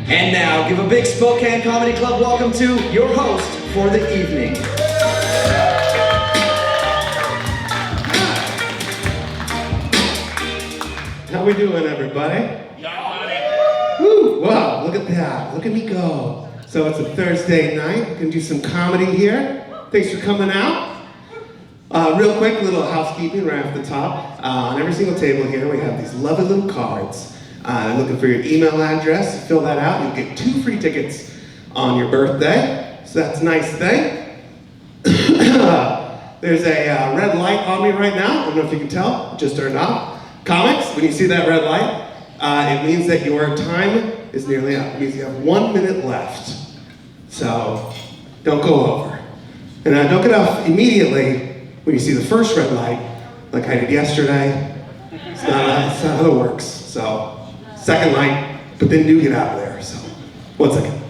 And now, give a big Spokane Comedy Club welcome to your host for the evening. How we doing, everybody? Woo! Wow, look at that. Look at me go. So it's a Thursday night. We're gonna do some comedy here. Thanks for coming out. Real quick, little housekeeping right off the top. On every single table here, we have these lovely little cards. Looking for your email address. Fill that out. You'll get 2 free tickets on your birthday. So that's a nice thing. There's a red light on me right now. I don't know if you can tell. It just turned off. Comics, when you see that red light, it means that your time is nearly up. It means you have 1 minute left. So don't go over. And don't get off immediately when you see the first red light, like I did yesterday. It's not how it works. So, second light, but then do get out of there. So, 1 second.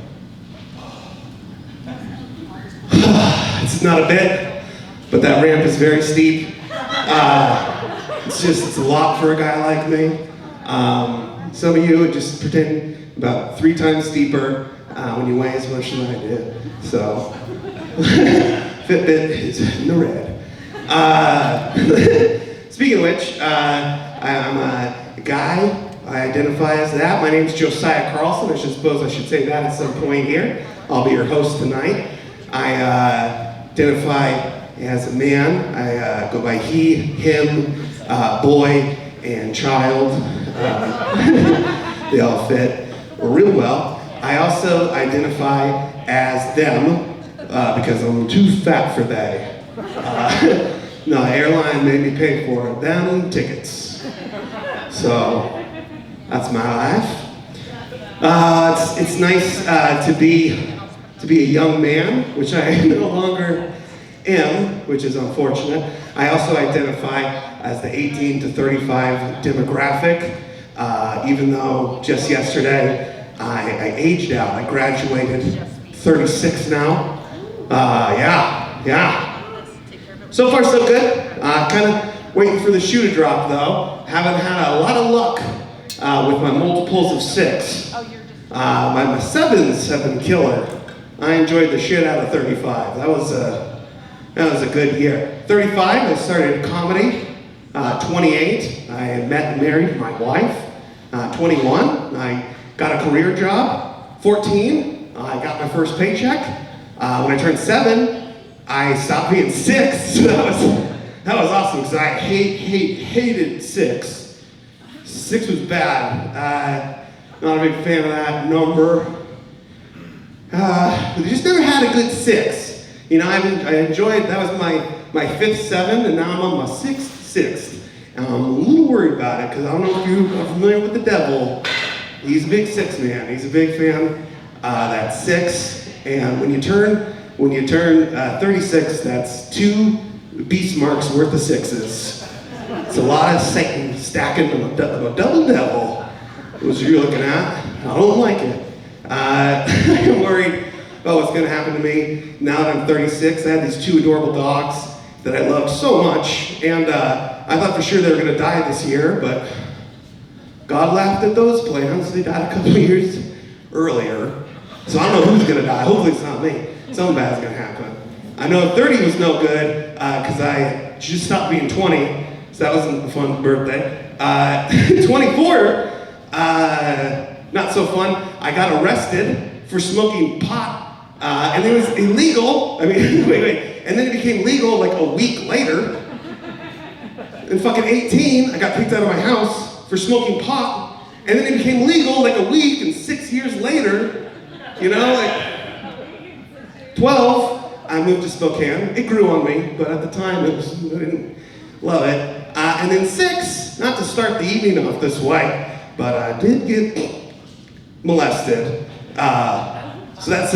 It's not a bit, but that ramp is very steep. It's a lot for a guy like me. Some of you would just pretend about 3 times steeper when you weigh as much as I do. So, Fitbit is in the red. Speaking of which, I'm a guy. I identify as that. My name's Josiah Carlson. I suppose I should say that at some point here. I'll be your host tonight. I identify as a man. I go by he, him, boy, and child. They all fit real well. I also identify as them because I'm too fat for they. No, airline made me pay for them tickets. So that's my life. It's nice to be a young man, which I no longer am, which is unfortunate. I also identify as the 18 to 35 demographic, even though just yesterday I aged out. I graduated 36 now. Yeah. So far so good. Kind of waiting for the shoe to drop though. Haven't had a lot of luck with my multiples of 6. My 7s have been killer. I enjoyed the shit out of 35. That was a good year. 35, I started comedy. 28, I met and married my wife. 21, I got a career job. 14, I got my first paycheck. When I turned 7, I stopped being 6. So that was awesome because I hated 6. 6 was bad. Not a big fan of that number. I just never had a good 6. You know, I enjoyed, that was my 5th 7, and now I'm on my 6th. And I'm a little worried about it because I don't know if you are familiar with the devil. He's a big 6 man. He's a big fan. That's 6. And when you turn 36, that's 2 beast marks worth of 6s. It's a lot of Satan stacking on a double devil. What you're looking at. I don't like it. I'm worried about what's going to happen to me now that I'm 36. I had these 2 adorable dogs that I loved so much, and I thought for sure they were going to die this year, but God laughed at those plans. They died a couple of years earlier. So I don't know who's going to die. Hopefully it's not me. Something bad's going to happen. I know 30 was no good because I just stopped being 20, so that wasn't a fun birthday. 24, not so fun. I got arrested for smoking pot, and it was illegal. I mean, wait. And then it became legal like a week later. And fucking 18, I got kicked out of my house for smoking pot, and then it became legal like a week, and 6 years later, you know, like 12, I moved to Spokane. It grew on me, but at the time I didn't love it. And then 6, not to start the evening off this way, but I did get molested. So that's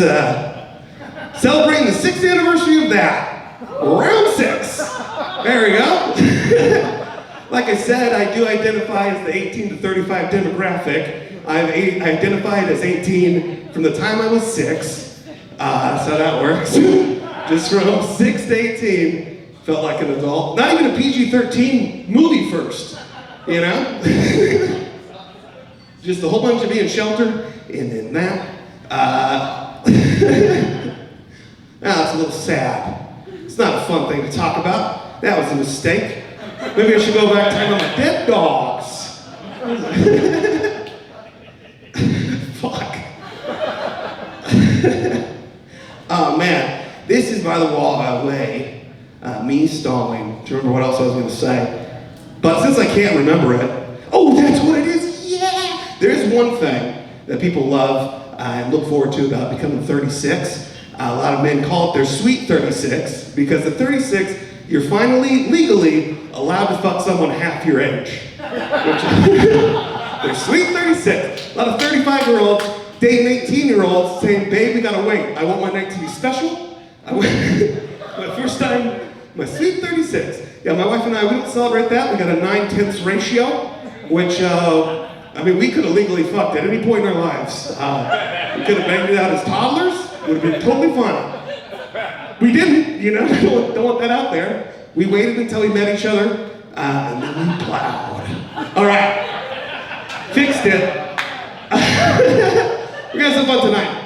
celebrating the 6th anniversary of that. Round 6. There we go. Like I said, I do identify as the 18 to 35 demographic. I've identified as 18 from the time I was 6, so that works. Just from 6 to 18, felt like an adult. Not even a PG-13 movie first, you know? Just a whole bunch of being sheltered and then that. That's a little sad. It's not a fun thing to talk about. That was a mistake. Maybe I should go back to my dead dogs. Fuck. Oh man, this is by the wall by way. Me stalling. Do you remember what else I was going to say? But since I can't remember it, oh, that's what it is. Yeah. There is one thing that people love and look forward to about becoming 36. A lot of men call it their sweet 36 because at 36, you're finally legally allowed to fuck someone half your age. They're sweet 36. A lot of 35-year-olds dating 18-year-olds saying, babe, we gotta wait. I want my night to be special. My first time, my sweet 36. Yeah, my wife and I, we don't celebrate that. We got a 9/10 ratio, which, we could have legally fucked at any point in our lives. We could have banged it out as toddlers. Would have been totally fine. We didn't, don't want that out there. We waited until we met each other, and then we plowed. All right, fixed it. We're gonna have some fun tonight.